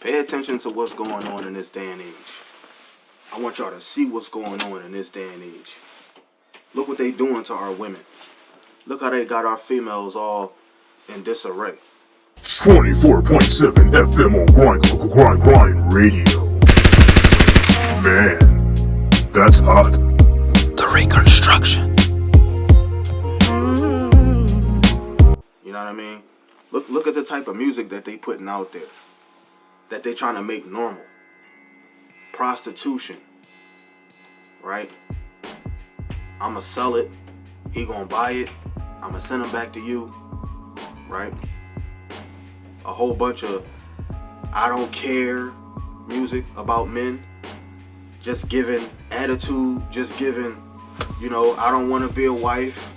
Pay attention to what's going on in this day and age. I want y'all to see what's going on in this day and age. Look what they doing to our women. Look how they got our females all in disarray. 24.7 FM on grind radio. Man, that's hot. The reconstruction. You know what I mean? Look at the type of music that they putting out there. That they trying to make normal. Prostitution. Right? I'ma sell it. He gonna buy it. I'ma send him back to you. Right? A whole bunch of I don't care music about men. Just giving attitude. Just giving, I don't want to be a wife.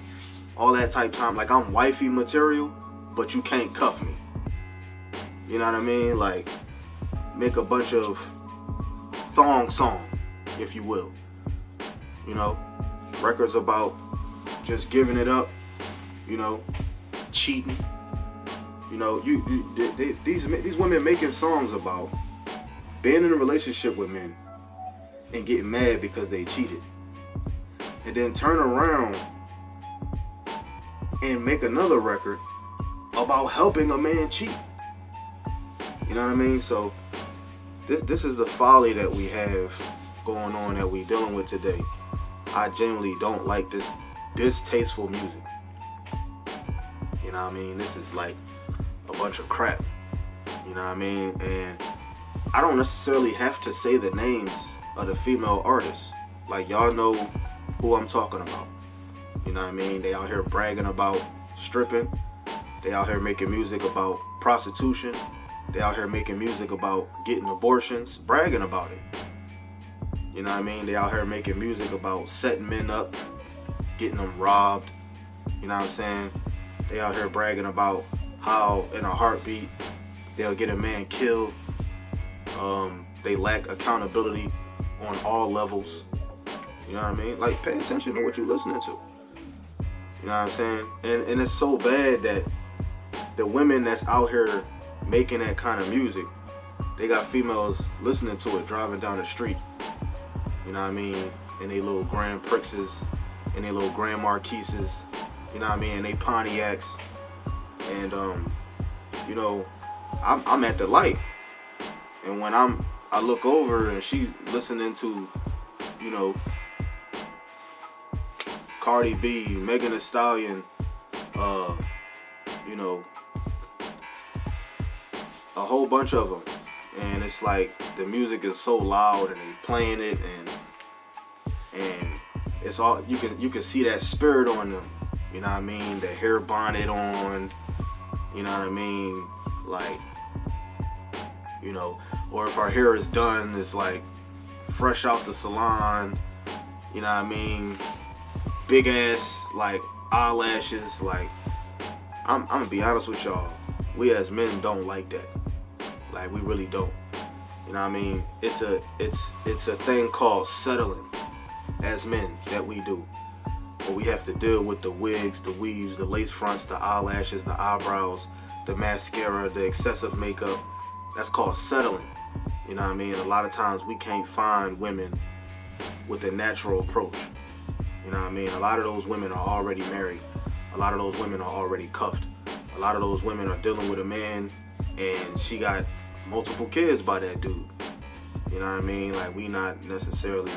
All that type time. Like I'm wifey material, but you can't cuff me. You know what I mean? Like make a bunch of thong song, if you will. Records about just giving it up, cheating. These women making songs about being in a relationship with men and getting mad because they cheated, and then turn around and make another record about helping a man cheat. You know what I mean? So this is the folly that we have going on, that we dealing with today. I genuinely don't like this distasteful music. You know what I mean? This is like a bunch of crap. You know what I mean? And I don't necessarily have to say the names of the female artists. Like y'all know who I'm talking about. You know what I mean? They out here bragging about stripping. They out here making music about prostitution. They out here making music about getting abortions, bragging about it. You know what I mean? They out here making music about setting men up, getting them robbed. You know what I'm saying? They out here bragging about how in a heartbeat they'll get a man killed. They lack accountability on all levels. You know what I mean? Like, pay attention to what you're listening to. You know what I'm saying? And it's so bad that the women that's out here making that kind of music, they got females listening to it driving down the street. You know what I mean? In they little Grand Prixes, in they little Grand Marquises, you know what I mean? In they Pontiacs. And I'm at the light. And when I look over and she's listening to, Cardi B, Megan Thee Stallion, a whole bunch of them, and it's like the music is so loud and they playing it, and it's all you can see that spirit on them. You know what I mean? The hair bonnet on. You know what I mean? Like, or if our hair is done, it's like fresh out the salon. You know what I mean? Big ass like eyelashes. Like, I'm gonna be honest with y'all. We as men don't like that. Like, we really don't. You know what I mean? It's a thing called settling as men that we do. But we have to deal with the wigs, the weaves, the lace fronts, the eyelashes, the eyebrows, the mascara, the excessive makeup. That's called settling. You know what I mean? A lot of times we can't find women with a natural approach. You know what I mean? A lot of those women are already married. A lot of those women are already cuffed. A lot of those women are dealing with a man and she got multiple kids by that dude. You know what I mean? Like, we not necessarily.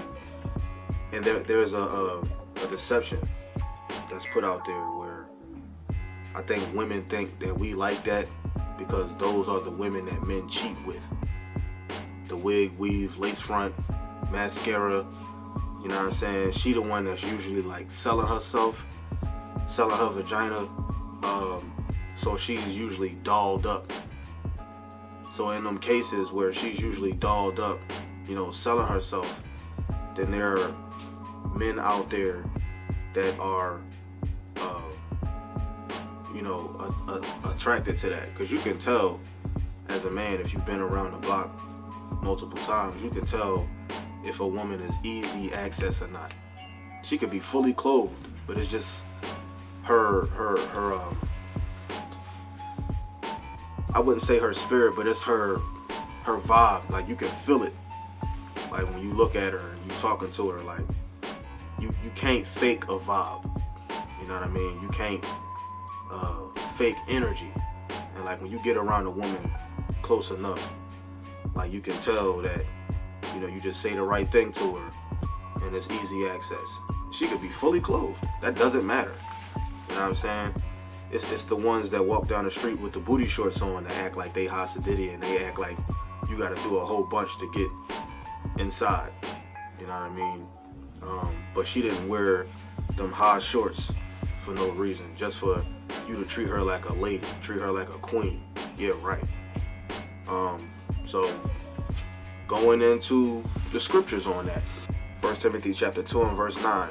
And there's a deception that's put out there where I think women think that we like that because those are the women that men cheat with. The wig, weave, lace front, mascara. You know what I'm saying? She the one that's usually like selling herself, selling her vagina. So she's usually dolled up. So in them cases where she's usually dolled up, selling herself, then there are men out there that are, attracted to that. Because you can tell as a man, if you've been around the block multiple times, you can tell if a woman is easy access or not. She could be fully clothed, but it's just her I wouldn't say her spirit, but it's her her vibe. Like, you can feel it. Like, when you look at her and you talking to her, like, you can't fake a vibe. You know what I mean? You can't fake energy. And like, when you get around a woman close enough, like, you can tell that, you know, you just say the right thing to her and it's easy access. She could be fully clothed. That doesn't matter. You know what I'm saying? It's the ones that walk down the street with the booty shorts on that act like they Hasididi, and they act like you got to do a whole bunch to get inside. You know what I mean? But she didn't wear them high shorts for no reason, just for you to treat her like a lady, treat her like a queen. Yeah, right. So going into the scriptures on that, 1 Timothy chapter 2 and verse 9.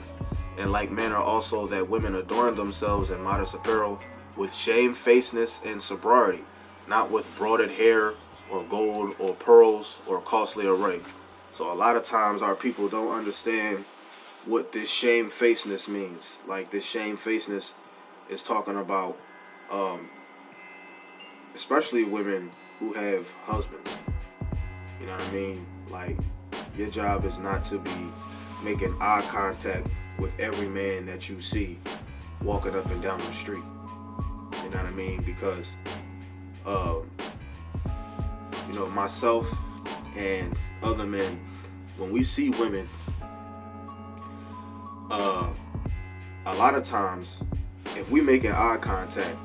In like manner also that women adorn themselves in modest apparel, with shamefacedness and sobriety, not with broided hair or gold or pearls or costly array. So a lot of times our people don't understand what this shamefacedness means. Like, this shamefacedness is talking about especially women who have husbands. You know what I mean? Like, your job is not to be making eye contact with every man that you see walking up and down the street. You know what I mean? Because you know, myself and other men, when we see women, a lot of times, if we making eye contact,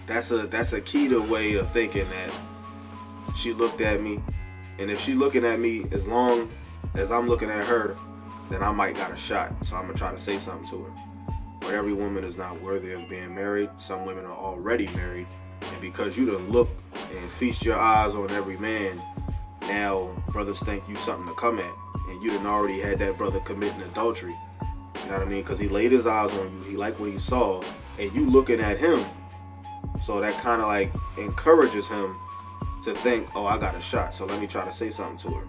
that's a key to way of thinking that she looked at me, and if she looking at me, as long as I'm looking at her, then I might got a shot. So I'm gonna try to say something to her. But every woman is not worthy of being married. Some women are already married, and because you done look and feast your eyes on every man, now brothers think you something to come at, and you done already had that brother committing adultery. You know what I mean? Because he laid his eyes on you, he liked what he saw, and you looking at him. So that kind of like encourages him to think, oh, I got a shot, so let me try to say something to her.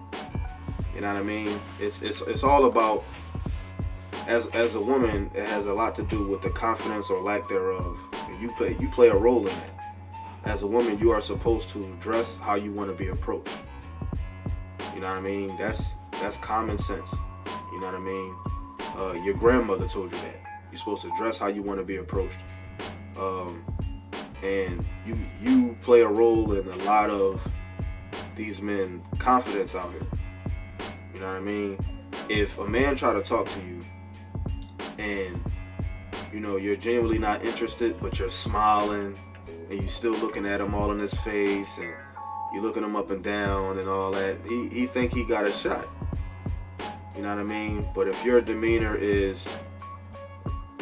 You know what I mean? It's all about, as a woman, it has a lot to do with the confidence or lack thereof. You play a role in it. As a woman, you are supposed to dress how you want to be approached. You know what I mean? That's common sense. You know what I mean? Your grandmother told you that. You're supposed to dress how you want to be approached. And you play a role in a lot of these men confidence out here. You know what I mean? If a man try to talk to you and, you know, you're genuinely not interested, but you're smiling and you still looking at him all in his face, and you looking him up and down and all that, he think he got a shot. You know what I mean? But if your demeanor is,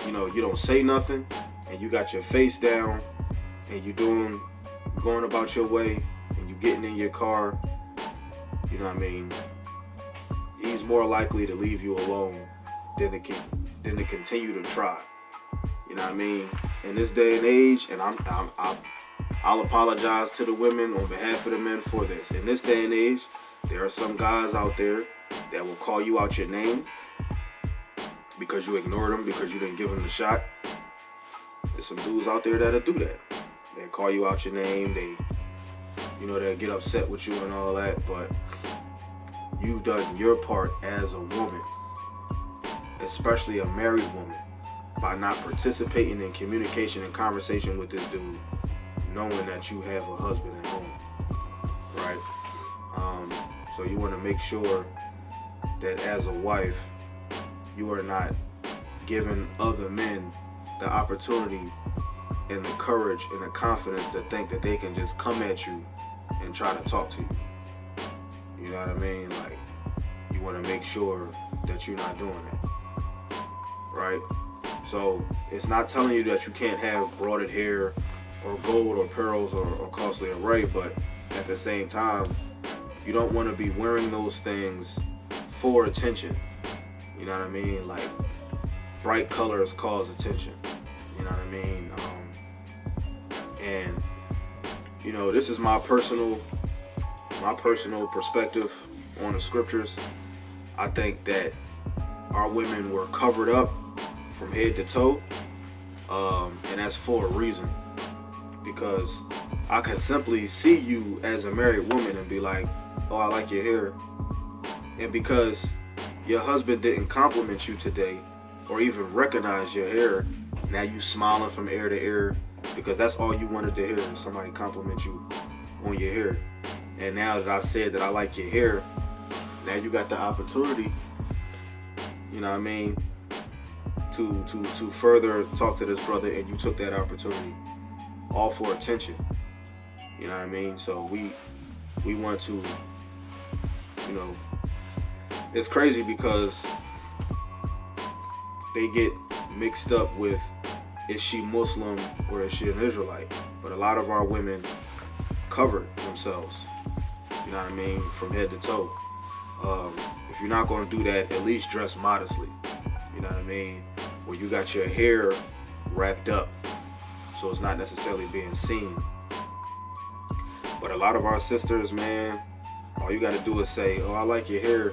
you know, you don't say nothing, and you got your face down, and you going about your way, and you getting in your car, you know what I mean? He's more likely to leave you alone than to continue to try. You know what I mean? In this day and age, and I'll apologize to the women on behalf of the men for this. In this day and age, there are some guys out there that will call you out your name because you ignored them, because you didn't give them the shot. There's some dudes out there that'll do that. They'll call you out your name. They'll get upset with you and all that, but you've done your part as a woman, especially a married woman, by not participating in communication and conversation with this dude, knowing that you have a husband at home, right? So you want to make sure that as a wife, you are not giving other men the opportunity and the courage and the confidence to think that they can just come at you and try to talk to you. You know what I mean? Like, you want to make sure that you're not doing that, right? So it's not telling you that you can't have braided hair or gold or pearls or costly array, but at the same time, you don't want to be wearing those things for attention. You know what I mean? Like, bright colors cause attention. You know what I mean? And you know, this is my personal perspective on the scriptures. I think that our women were covered up from head to toe, and that's for a reason, because I can simply see you as a married woman and be like, oh, I like your hair. And because your husband didn't compliment you today or even recognize your hair, now you smiling from ear to ear because that's all you wanted to hear, is somebody compliment you on your hair. And now that I said that I like your hair, now you got the opportunity, you know what I mean, to further talk to this brother, and you took that opportunity, all for attention. You know what I mean? So we want to, you know, it's crazy because they get mixed up with, is she Muslim or is she an Israelite? But a lot of our women covered themselves, you know what I mean, from head to toe. If you're not going to do that, at least dress modestly, you know what I mean, where you got your hair wrapped up so it's not necessarily being seen. But a lot of our sisters, man, all you got to do is say, oh, I like your hair,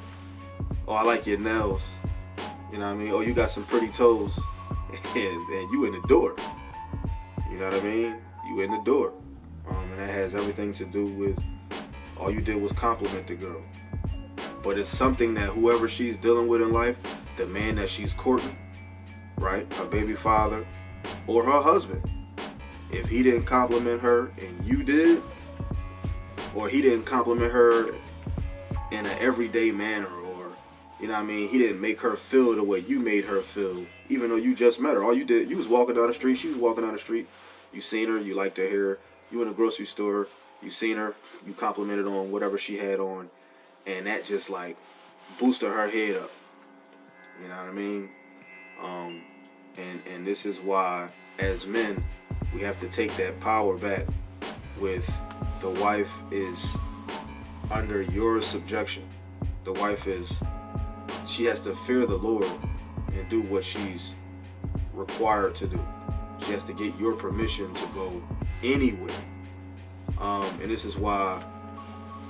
oh, I like your nails, you know what I mean, oh, you got some pretty toes, and you in the door, you know what I mean, you in the door. And that has everything to do with, all you did was compliment the girl. But it's something that whoever she's dealing with in life, the man that she's courting, right, her baby father, or her husband, if he didn't compliment her and you did, or he didn't compliment her in an everyday manner, or, you know what I mean, he didn't make her feel the way you made her feel, even though you just met her. All you did, you was walking down the street, she was walking down the street, you seen her, you liked her hair, you in a grocery store, you seen her, you complimented on whatever she had on, and that just like boosted her head up. You know what I mean? And this is why, as men, we have to take that power back with the wife is under your subjection. The wife she has to fear the Lord and do what she's required to do. She has to get your permission to go anywhere. And this is why,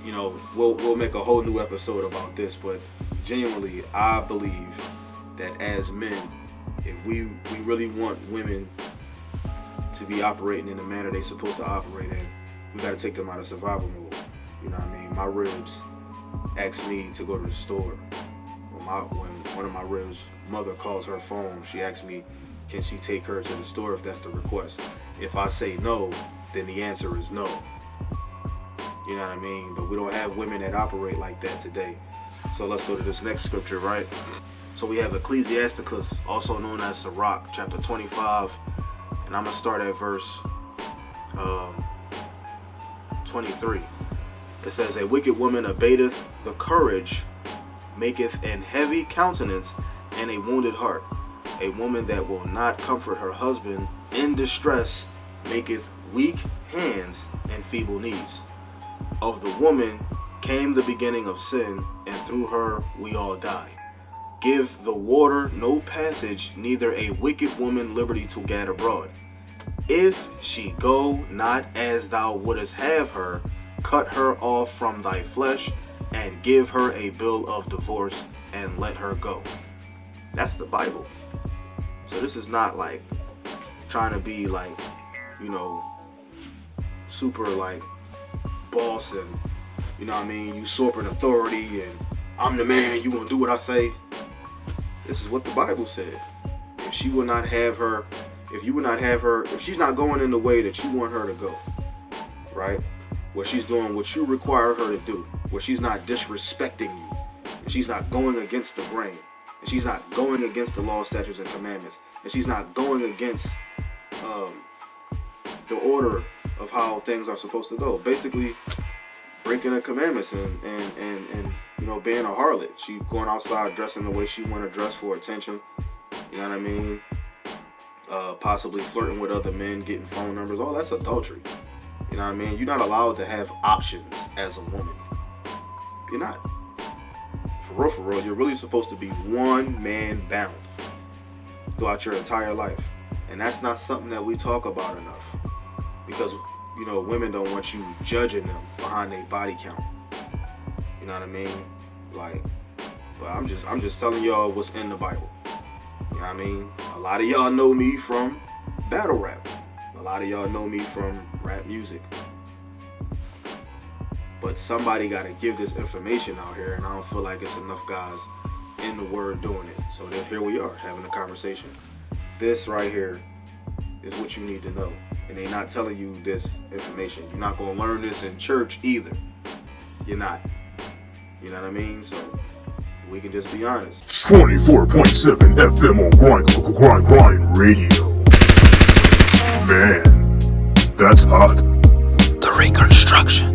you know, we'll make a whole new episode about this, but genuinely, I believe that as men, if we really want women to be operating in the manner they're supposed to operate in, we got to take them out of survival mode. You know what I mean? My ribs asked me to go to the store. When one of my ribs' mother calls her phone, she asks me, can she take her to the store if that's the request? If I say no, then the answer is no. You know what I mean? But we don't have women that operate like that today. So let's go to this next scripture, right? So we have Ecclesiasticus, also known as Sirach, chapter 25. And I'm going to start at verse 23. It says, a wicked woman abateth the courage, maketh an heavy countenance and a wounded heart. A woman that will not comfort her husband in distress maketh weak hands and feeble knees. Of the woman came the beginning of sin, and through her we all die. Give the water no passage, neither a wicked woman liberty to gad abroad. If she go not as thou wouldest have her, cut her off from thy flesh, and give her a bill of divorce, and let her go. That's the Bible. So this is not like trying to be like, you know, super like boss and, you know what I mean, usurping authority and I'm the man, you gonna do what I say. This is what the Bible said. If she will not have her, if you would not have her, if she's not going in the way that you want her to go, right? Where she's doing what you require her to do, where she's not disrespecting you, and she's not going against the grain, and she's not going against the law, statutes, and commandments, and she's not going against the order of how things are supposed to go. Basically, breaking the commandments and you know, being a harlot. She going outside dressing the way she want to dress for attention. You know what I mean? Possibly flirting with other men, getting phone numbers. All that's adultery. You know what I mean? You're not allowed to have options as a woman. You're not. For real, you're really supposed to be one man bound throughout your entire life. And that's not something that we talk about enough. Because, you know, women don't want you judging them behind their body count. You know what I mean? Like, but I'm just telling y'all what's in the Bible. You know what I mean? A lot of y'all know me from battle rap. A lot of y'all know me from rap music. But somebody got to give this information out here, and I don't feel like it's enough guys in the word doing it. So then here we are having a conversation. This right here is what you need to know, and they're not telling you this information. You're not gonna learn this in church either. You're not. You know what I mean? So we can just be honest. 24.7 FM on Grind Radio. Man, that's hot. The reconstruction.